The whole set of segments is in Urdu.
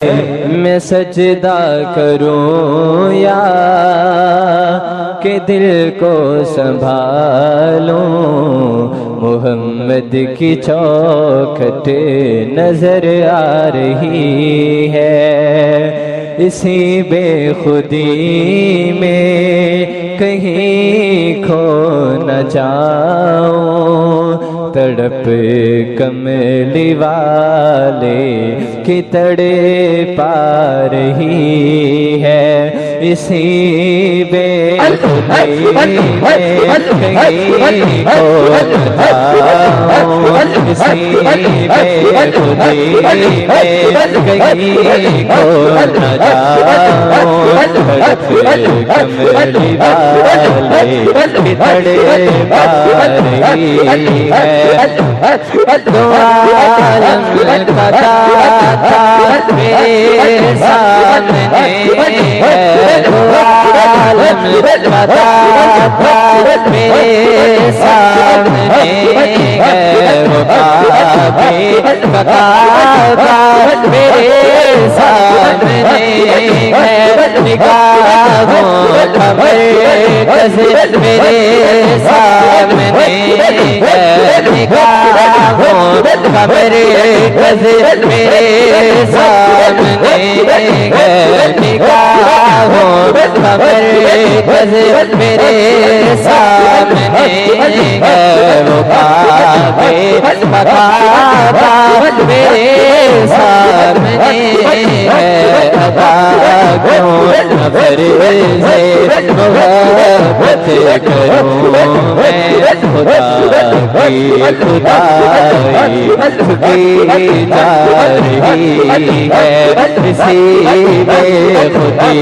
میں سجدہ کروں یا کہ دل کو سنبھالوں، محمد کی چوکھٹ نظر آ رہی ہے، اسی بے خودی میں کہیں کھو نہ جاؤں، تڑپ کملی والے کی تڑے پا رہی ہے، اسی بے خودی میں کہیں کھو نہ جاؤں، اسی بے خودی میں کہیں کھو نہ جاؤں، تڑپ کملی والے کی تڑے پا رہی ہے، دو عالم کا داتا میرے سامنے ہے، دو عالم کا داتا میرے سامنے ہے، وہ کعبے کا کعبہ میرے سامنے ہے، نگاہوں کا مرکز میرے سامنے ہے، نگاہوں کا مرکز میرے سامنے ہے، نگاہوں کا مرکز میرے سامنے ہے، وہ کعبے کا کعبہ میرے سامنے ہے، ادا کیوں نہ فرض محبت کروں میں، خدا کی خدائی چھپی جا رہی ہے، اسی بے خودی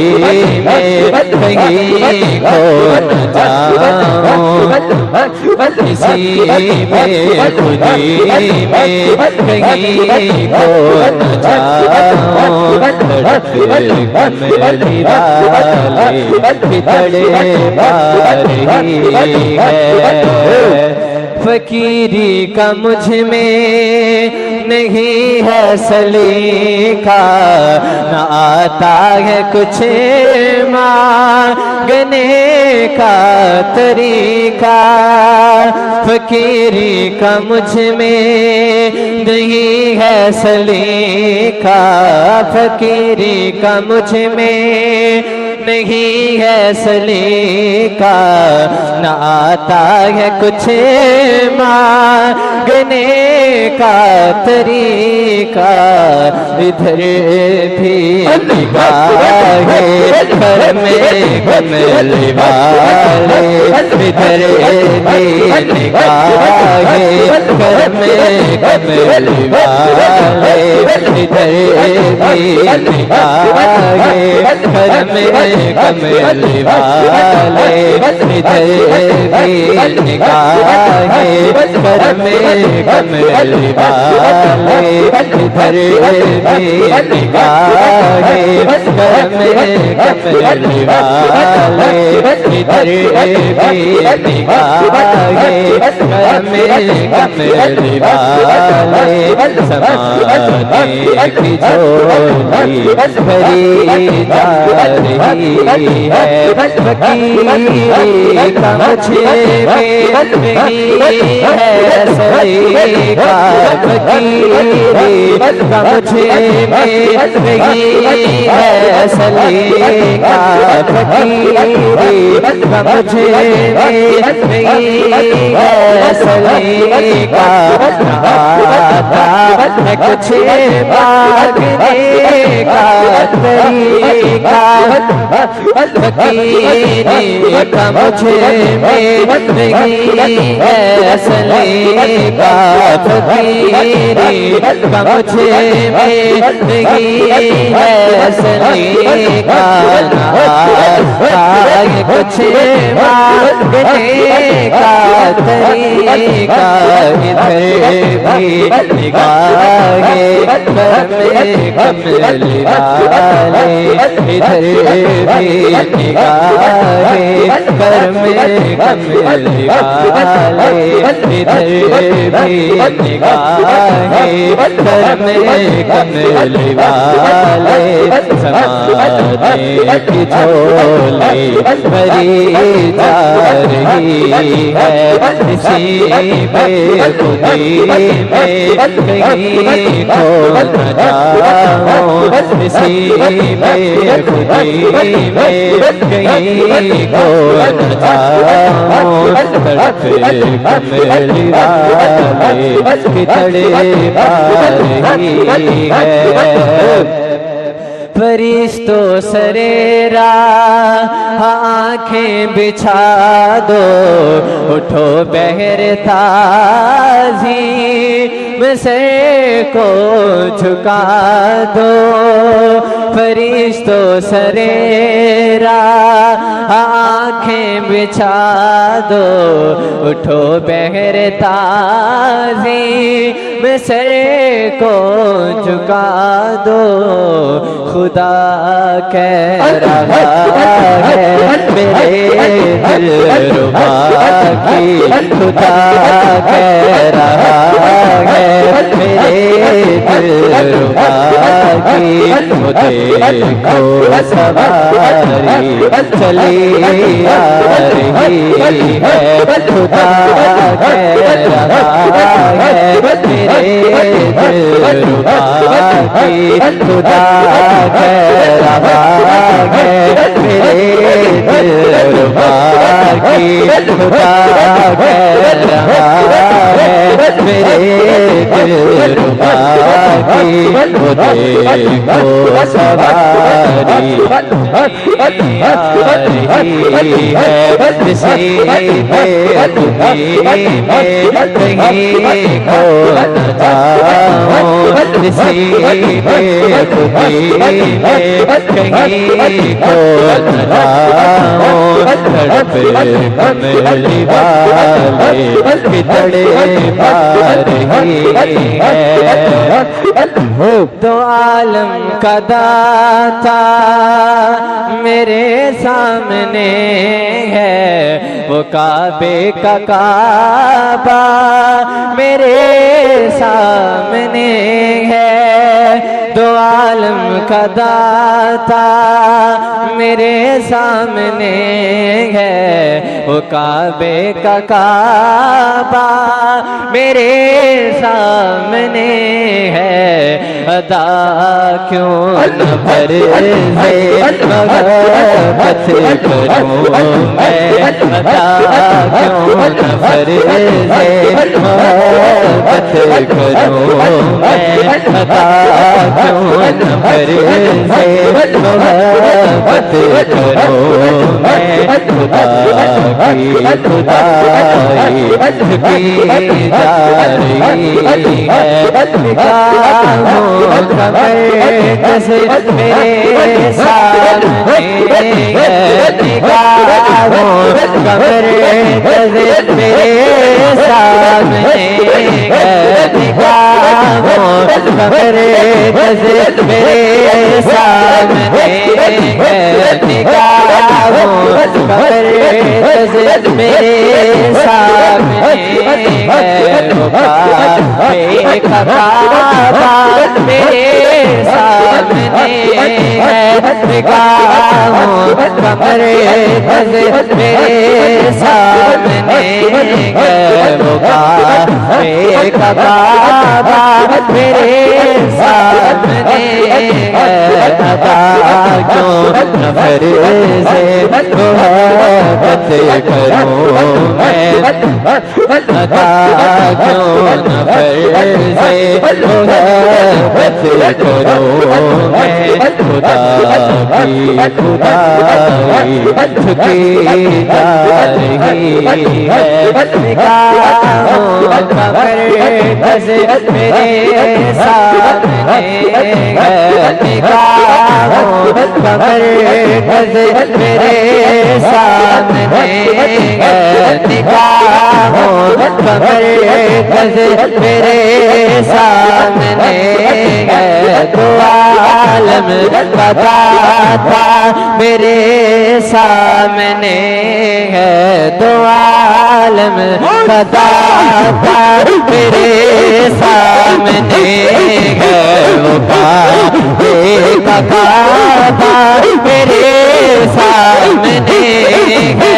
میں کہیں کھو نہ جاؤں، اسی بے خودی میں کہیں کھو نہ جاؤں، تڑپ کملی والے کی تڑے پا رہی ہے، فقیری کا مجھ میں نہیں ہے سلیقہ، نہ آتا ہے کچھ مانگنے کا طریقہ، فقیری کا مجھ میں نہیں ہے سلیقہ، فقیری کا مجھ میں نہیں ہے سلیقہ، نہ آتا ہے کچھ مانگنے کا طریقہ، ادھر بھی نگاہ کرم کملی والے، ادھر بھی نگاہ کرم کملی والے، ادھر بھی نگاہ کرم کملی والے، ادھر بھی نگاہ کرم کملی والے، ادھر بھی نگاہ کرم کملی والے، ادھر بھی نگاہ کرم کملی والے، زمانے کی جھولی بھری جا رہی ہے، فقیری کا مجھ میں نہیں ہے سلیقہ، فقیری کا مجھ میں نہیں ہے سلیقہ، فقیری کا مجھ میں نہیں ہے سلیقہ، نہ آتا ہے کچھ مانگنے کا طریقہ، فقیری کا مجھ میں نہیں ہے سلیقہ، فقیری کا مجھ میں نہیں ہے سلیقہ، نہ آتا ہے کچھ مانگنے کا طریقہ، ادھر بھی نگاہ کرم کملی والے، ادھر بھی نگاہ کرم کملی والے، ادھر بھی نگاہیں کرم کملی والے زمانے کی جھولی بھری جا رہی ہے اسی بے خودی میں کہیں کھو نہ جاؤں اسی بے خودی میں کہیں کھو نہ جاؤں تڑپ کملی والے کی تڑپا رہی ہے فرشتوں سرے راہ آنکھیں بچھا دو اٹھو بہر تازی سر کو جھکا دو فرشتوں سرے راہ آنکھیں بچھا دو اٹھو بہر تازی سر کو جھکا دو خدا کہہ رہا ہے میرے دل ربا کی خدا کہہ رہا ہے میرے دل ربا کی وہ دیکھو سواری چلی آ رہی ہے خدا کہہ رہا ہے میرے دل ربا کی خدا کہہ رہا ہے میرے دل ربا کی خدا کہہ رہا ہے میرے دل ربا کی وہ دیکھو سواری آ رہی ہے اسی بے خودی میں کہیں کھو نہ جاؤں اسی بے خودی میں کہیں کھو نہ جاؤں تڑپ کملی والے کی تڑپا رہی ہے تو عالم کا داتا میرے سامنے ہے وہ کعبے کا کعبہ میرے سامنے ہے دو عالم کا داتا میرے سامنے ہے وہ کعبے کا کعبہ میرے سامنے ہے ادا کیوں نہ فرض محبت کروں میں ادا کیوں نہ فرض محبت کروں میں ادا کیوں نہ فرض محبت کروں میں خدا کی خدائی کی جا رہی ہے نگاہوں کا مرکز میرے سامنے ہے نگاہوں کا مرکز میرے سامنے ہے نگاہوں کا مرکز میرے سامنے ہے نگاہوں کا مرکز میرے سامنے ہے وہ کعبے کا کعبہ میرے سامنے ہے نگاہوں کا مرکز میرے سامنے ہے وہ کعبے کا کعبہ میرے سامنے ہے ادا کیوں نہ فرض محبت کروں میں ادا کیوں نہ فرض محبت کروں میں خدا کی خدائی جھکی جا رہی ہے نگاہوں کا مرکز میرے سامنے ہے نگاہ ہوں مرکز میرے سامنے ہے نگاہ مرکز میرے سامنے ہے دو عالم کا داتا میرے سامنے ہے دو عالم کا داتا میرے سامنے ہے وہ کعبے کا کعبہ میرے سامنے ہے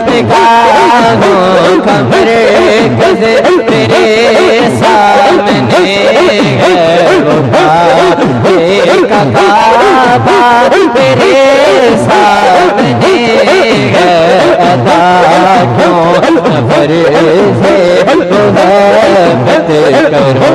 نگاہوں کا مرکز میرے سامنے ہے وہ کعبے کا کعبہ میرے سامنے ہے ادا کیوں نفر سے محبت کرو